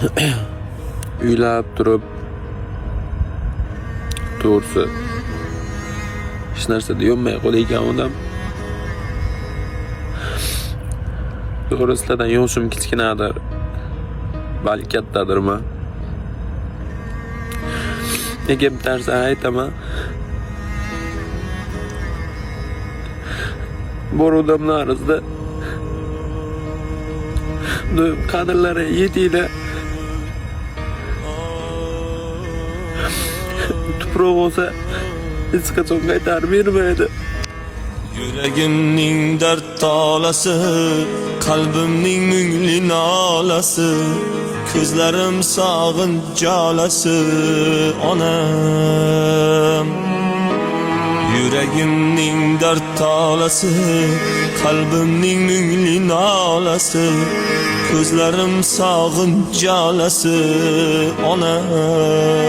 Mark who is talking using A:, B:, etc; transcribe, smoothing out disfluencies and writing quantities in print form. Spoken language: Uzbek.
A: uylab turib to'g'risi hech narsa deyolmay qo'ygan odam. To'g'risidan yoshim kichkinadir. Balki kattadirman. Nega bir narsa aytaman? Bor odamlarimizda do'yim qadrlari yetiydi. Tuproq olsa hech qachon qaytarib bermaydi.
B: Yuragimning dard tolasi, qalbimning mungli nolasi, ko'zlarim sog'inch jalasi onam. Yuragimning dard tolasi, qalbimning mungli nolasi, ko'zlarim sog'inch jalasi onam.